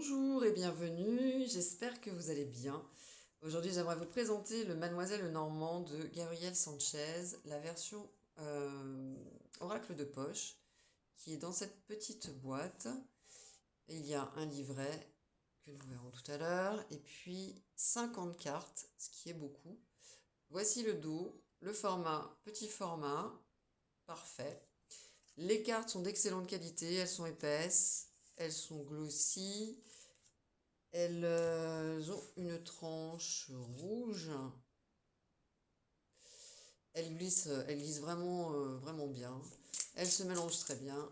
Bonjour et bienvenue, j'espère que vous allez bien. Aujourd'hui, j'aimerais vous présenter le Mademoiselle Normand de Gabriel Sanchez, la version oracle de poche, qui est dans cette petite boîte. Et il y a un livret que nous verrons tout à l'heure, et puis 50 cartes, ce qui est beaucoup. Voici le dos, le format, petit format, parfait. Les cartes sont d'excellente qualité, elles sont épaisses, elles sont glossy. Elles ont une tranche rouge. Elles glissent vraiment, vraiment bien. Elles se mélangent très bien.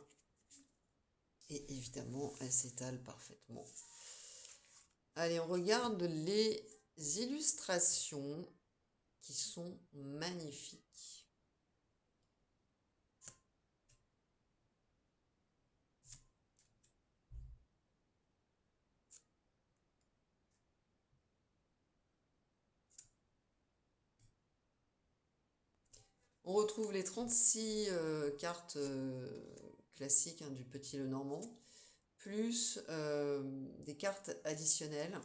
Et évidemment, elles s'étalent parfaitement. Allez, on regarde les illustrations qui sont magnifiques. On retrouve les 36 cartes classiques du Petit Lenormand, plus des cartes additionnelles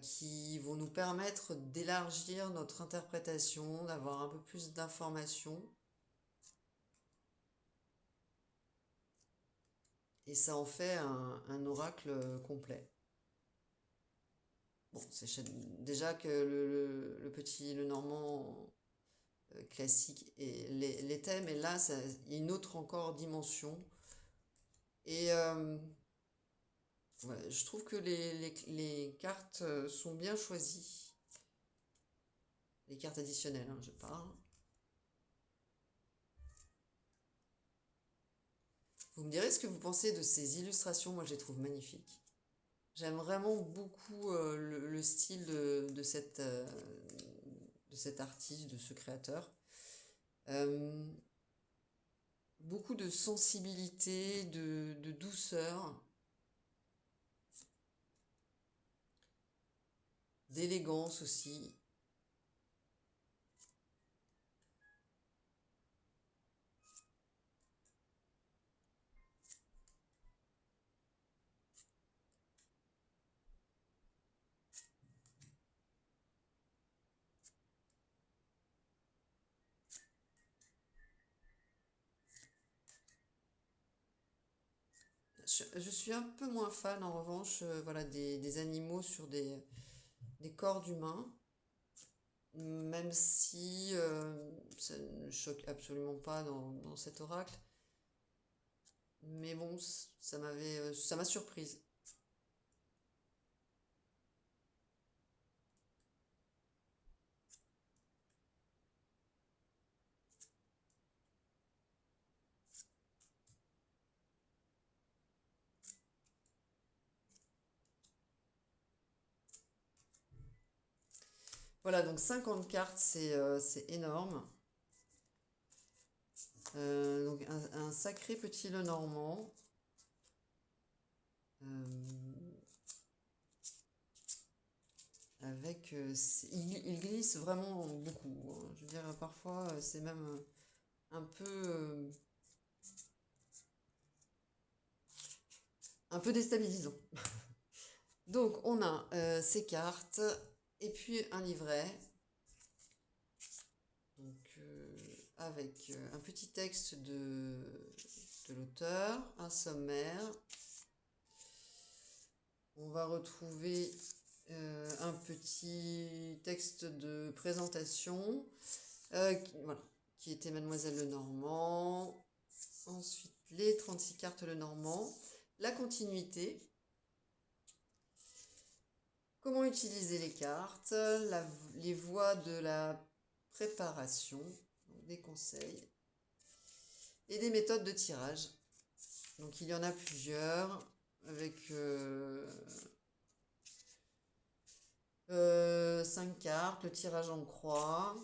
qui vont nous permettre d'élargir notre interprétation, d'avoir un peu plus d'informations. Et ça en fait un oracle complet. Bon, c'est déjà que le Petit Lenormand classique l'était, mais là, il y a une autre encore dimension. Et ouais, je trouve que les cartes sont bien choisies. Les cartes additionnelles, je parle. Vous me direz ce que vous pensez de ces illustrations. Moi, je les trouve magnifiques. J'aime vraiment beaucoup le style de cet artiste, de ce créateur. Beaucoup de sensibilité, de douceur, d'élégance aussi. Je suis un peu moins fan en revanche voilà, des animaux sur des corps d'humains, même si ça ne choque absolument pas dans cet oracle. Mais bon, ça m'a surprise. Voilà, donc 50 cartes, c'est énorme. Donc un sacré Petit Lenormand. Avec, il glisse vraiment beaucoup, hein. Je veux dire, parfois, c'est même un peu déstabilisant. Donc, on a ces cartes et puis un livret. Donc, avec un petit texte de l'auteur, un sommaire. On va retrouver un petit texte de présentation voilà, qui était Mademoiselle Lenormand. Ensuite, les 36 cartes Lenormand. La continuité. Comment utiliser les cartes. Les voies de la préparation. Donc des conseils. Et des méthodes de tirage. Donc il y en a plusieurs. Avec 5 cartes, le tirage en croix,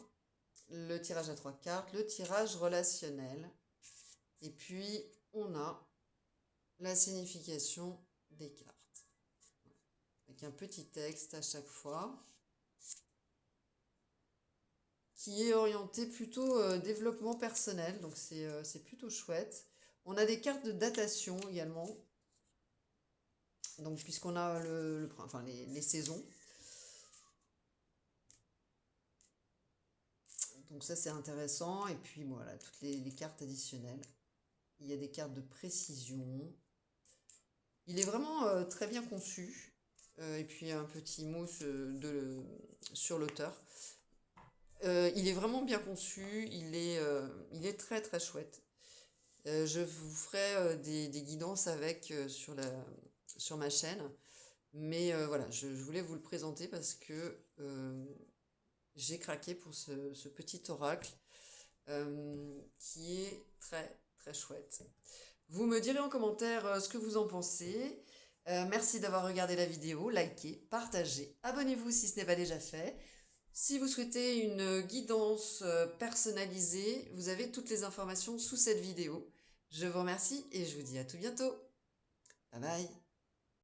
le tirage à 3 cartes, le tirage relationnel. Et puis, on a la signification des cartes. Avec un petit texte à chaque fois. Qui est orienté plutôt développement personnel. Donc, c'est plutôt chouette. On a des cartes de datation également. Donc puisqu'on a enfin, les saisons. Donc ça c'est intéressant. Et puis voilà, toutes les cartes additionnelles. Il y a des cartes de précision. Il est vraiment très bien conçu. Et puis un petit mot sur l'auteur. Il est vraiment bien conçu. Il est très très chouette. Je vous ferai des guidances avec sur ma chaîne. Mais voilà, je voulais vous le présenter parce que j'ai craqué pour ce petit oracle qui est très très chouette. Vous me direz en commentaire ce que vous en pensez. Merci d'avoir regardé la vidéo, likez, partagez, abonnez-vous si ce n'est pas déjà fait. Si vous souhaitez une guidance personnalisée, vous avez toutes les informations sous cette vidéo. Je vous remercie et je vous dis à tout bientôt. Bye bye.